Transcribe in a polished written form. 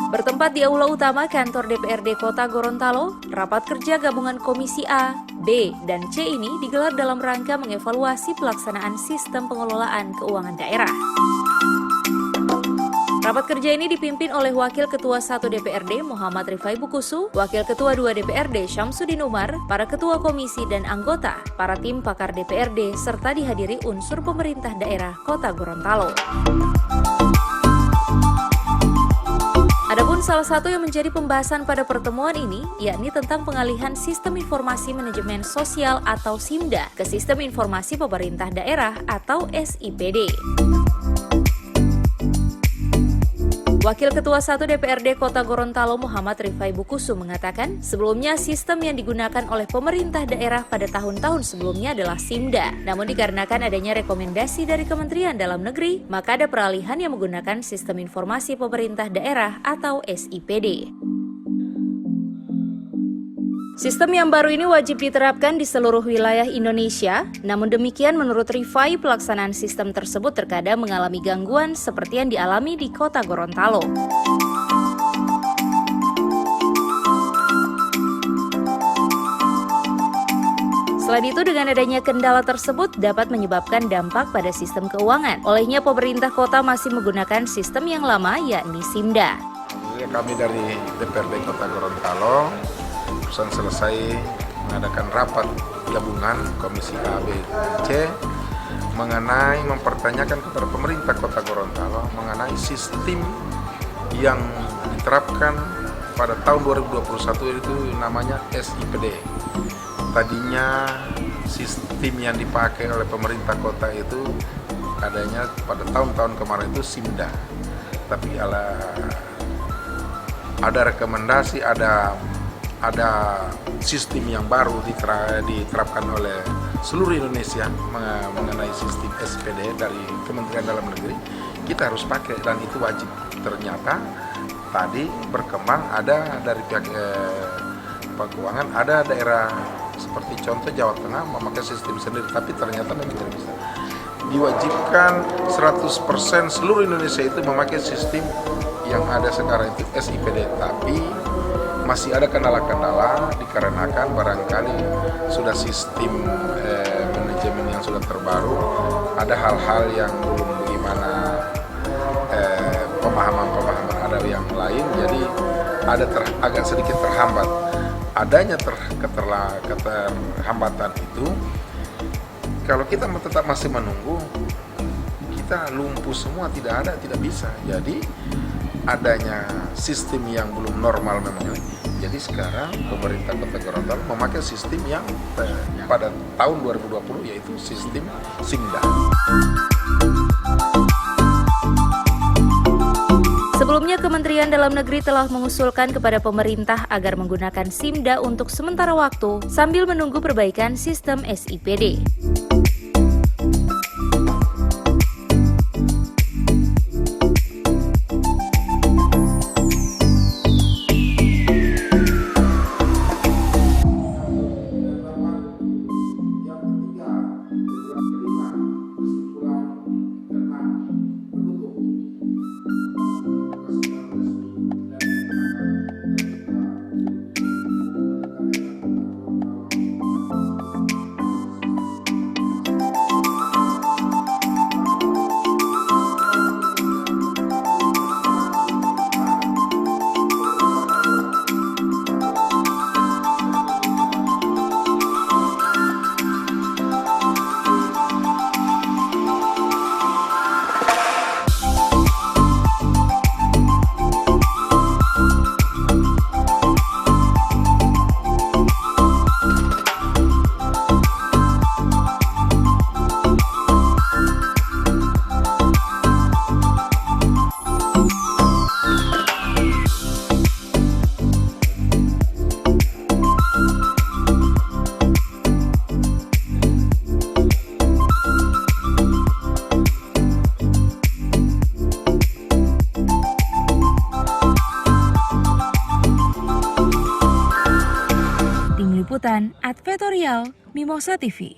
Bertempat di Aula Utama Kantor DPRD Kota Gorontalo, rapat kerja gabungan Komisi A, B, dan C ini digelar dalam rangka mengevaluasi pelaksanaan sistem pengelolaan keuangan daerah. Rapat kerja ini dipimpin oleh Wakil Ketua 1 DPRD Muhammad Rifai Bukusu, Wakil Ketua 2 DPRD Syamsuddin Umar, para Ketua Komisi dan anggota, para tim pakar DPRD, serta dihadiri unsur pemerintah daerah Kota Gorontalo. Adapun salah satu yang menjadi pembahasan pada pertemuan ini, yakni tentang pengalihan Sistem Informasi Manajemen Sosial atau SIMDA ke Sistem Informasi Pemerintah Daerah atau SIPD. Wakil Ketua 1 DPRD Kota Gorontalo Muhammad Rifai Bukusu mengatakan, sebelumnya sistem yang digunakan oleh pemerintah daerah pada tahun-tahun sebelumnya adalah SIMDA. Namun dikarenakan adanya rekomendasi dari Kementerian Dalam Negeri, maka ada peralihan yang menggunakan Sistem Informasi Pemerintah Daerah atau SIPD. Sistem yang baru ini wajib diterapkan di seluruh wilayah Indonesia, namun demikian menurut Rifai pelaksanaan sistem tersebut terkadang mengalami gangguan seperti yang dialami di Kota Gorontalo. Selain itu, dengan adanya kendala tersebut dapat menyebabkan dampak pada sistem keuangan. Olehnya pemerintah kota masih menggunakan sistem yang lama, yakni SIMDA. Kami dari DPRD Kota Gorontalo selesai mengadakan rapat gabungan Komisi A, B, C mengenai mempertanyakan kepada pemerintah Kota Gorontalo mengenai sistem yang diterapkan pada tahun 2021 itu namanya SIPD. Tadinya sistem yang dipakai oleh pemerintah kota itu adanya pada tahun-tahun kemarin itu SIMDA. Tapi ada rekomendasi, ada sistem yang baru diterapkan oleh seluruh Indonesia mengenai sistem SIPD dari Kementerian Dalam Negeri. Kita harus pakai dan itu wajib. Ternyata tadi berkembang ada dari pihak keuangan, ada daerah seperti contoh Jawa Tengah memakai sistem sendiri, tapi ternyata memang tidak bisa. Diwajibkan 100% seluruh Indonesia itu memakai sistem yang ada sekarang itu SIPD, tapi masih ada kendala-kendala dikarenakan barangkali sudah sistem manajemen yang sudah terbaru, ada hal-hal yang belum bagaimana pemahaman-pemahaman ada yang lain, jadi ada agak sedikit terhambat. Adanya keterhambatan itu, kalau kita tetap masih menunggu, kita lumpuh semua, tidak bisa. Jadi adanya sistem yang belum normal memang ini. Jadi sekarang pemerintah Kota Gorontalo memakai sistem yang pada tahun 2020 yaitu sistem SIMDA. Sebelumnya Kementerian Dalam Negeri telah mengusulkan kepada pemerintah agar menggunakan SIMDA untuk sementara waktu sambil menunggu perbaikan sistem SIPD. Liputan Advertorial Mimosa TV.